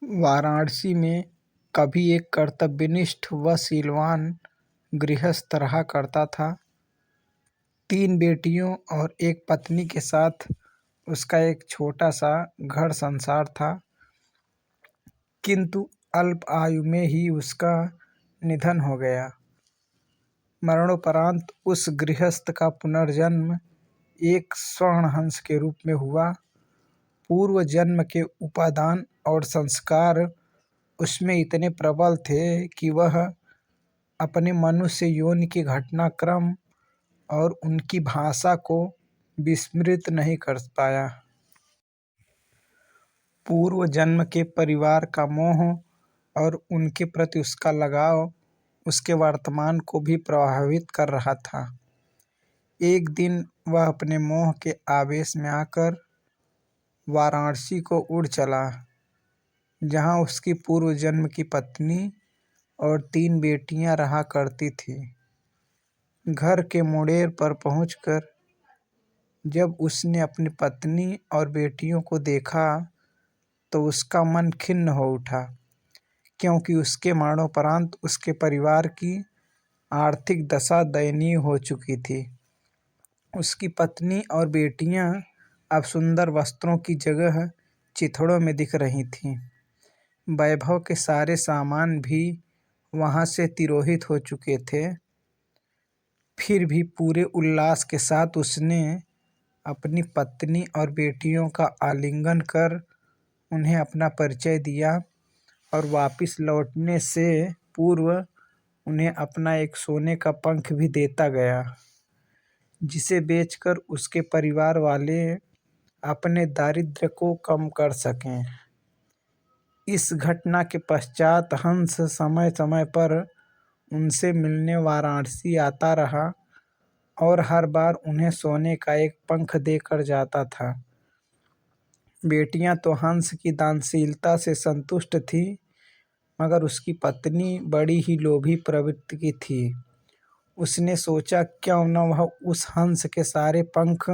वाराणसी में कभी एक कर्तव्यनिष्ठ व शीलवान गृहस्थ रहा करता था। 3 बेटियों और एक पत्नी के साथ उसका एक छोटा सा घर संसार था, किंतु अल्प आयु में ही उसका निधन हो गया। मरणोपरांत उस गृहस्थ का पुनर्जन्म एक स्वर्णहंस के रूप में हुआ। पूर्व जन्म के उपादान और संस्कार उसमें इतने प्रबल थे कि वह अपने मनुष्य योनि के घटनाक्रम और उनकी भाषा को विस्मृत नहीं कर पाया। पूर्व जन्म के परिवार का मोह और उनके प्रति उसका लगाव उसके वर्तमान को भी प्रभावित कर रहा था। एक दिन वह अपने मोह के आवेश में आकर वाराणसी को उड़ चला, जहाँ उसकी पूर्व जन्म की पत्नी और 3 बेटियां रहा करती थीं। घर के मुंडेर पर पहुंचकर जब उसने अपनी पत्नी और बेटियों को देखा तो उसका मन खिन्न हो उठा, क्योंकि उसके मरणोपरांत उसके परिवार की आर्थिक दशा दयनीय हो चुकी थी। उसकी पत्नी और बेटियां अब सुंदर वस्त्रों की जगह चिथड़ों में दिख रही थीं। वैभव के सारे सामान भी वहां से तिरोहित हो चुके थे। फिर भी पूरे उल्लास के साथ उसने अपनी पत्नी और बेटियों का आलिंगन कर उन्हें अपना परिचय दिया और वापस लौटने से पूर्व उन्हें अपना एक सोने का पंख भी देता गया, जिसे बेचकर उसके परिवार वाले अपने दारिद्र्य को कम कर सकें। इस घटना के पश्चात हंस समय समय पर उनसे मिलने वाराणसी आता रहा और हर बार उन्हें सोने का एक पंख देकर जाता था। बेटियां तो हंस की दानशीलता से संतुष्ट थीं, मगर उसकी पत्नी बड़ी ही लोभी प्रवृत्ति की थी। उसने सोचा क्यों न वह उस हंस के सारे पंख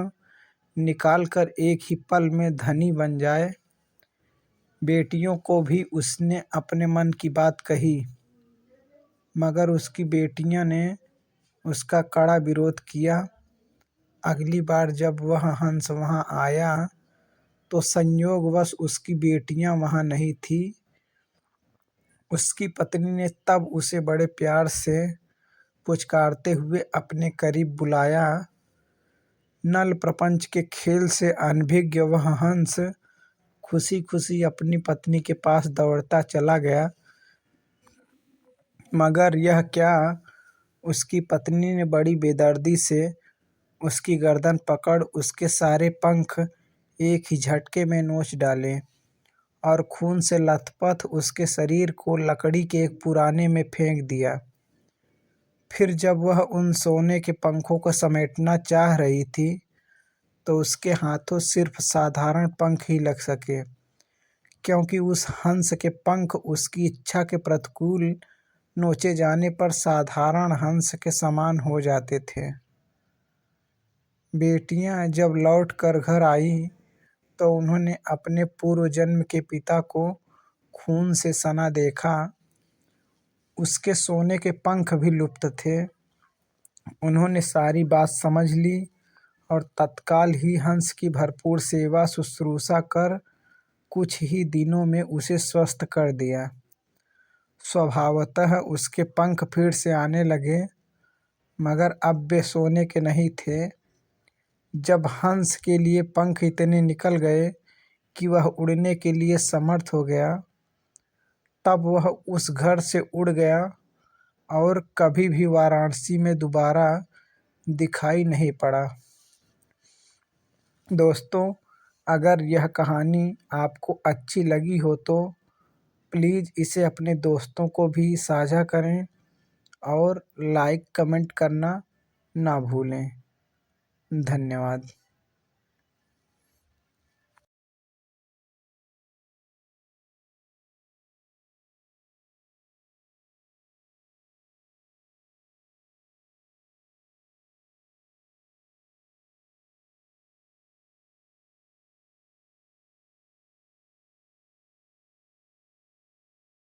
निकालकर एक ही पल में धनी बन जाए। बेटियों को भी उसने अपने मन की बात कही, मगर उसकी बेटियों ने उसका कड़ा विरोध किया। अगली बार जब वह हंस वहां आया तो संयोगवश उसकी बेटियां वहां नहीं थीं। उसकी पत्नी ने तब उसे बड़े प्यार से पुचकारते हुए अपने करीब बुलाया। नल प्रपंच के खेल से अनभिज्ञ वह हंस खुशी खुशी अपनी पत्नी के पास दौड़ता चला गया, मगर यह क्या, उसकी पत्नी ने बड़ी बेदर्दी से उसकी गर्दन पकड़ उसके सारे पंख एक ही झटके में नोच डाले और खून से लथपथ उसके शरीर को लकड़ी के एक पुराने में फेंक दिया। फिर जब वह उन सोने के पंखों को समेटना चाह रही थी तो उसके हाथों सिर्फ साधारण पंख ही लग सके, क्योंकि उस हंस के पंख उसकी इच्छा के प्रतिकूल नोचे जाने पर साधारण हंस के समान हो जाते थे। बेटियां जब लौट कर घर आईं तो उन्होंने अपने पूर्व जन्म के पिता को खून से सना देखा। उसके सोने के पंख भी लुप्त थे। उन्होंने सारी बात समझ ली और तत्काल ही हंस की भरपूर सेवा शुश्रूषा कर कुछ ही दिनों में उसे स्वस्थ कर दिया। स्वभावतः उसके पंख फिर से आने लगे, मगर अब वे सोने के नहीं थे। जब हंस के लिए पंख इतने निकल गए कि वह उड़ने के लिए समर्थ हो गया, तब वह उस घर से उड़ गया और कभी भी वाराणसी में दोबारा दिखाई नहीं पड़ा। दोस्तों, अगर यह कहानी आपको अच्छी लगी हो तो प्लीज़ इसे अपने दोस्तों को भी साझा करें और लाइक कमेंट करना ना भूलें। धन्यवाद।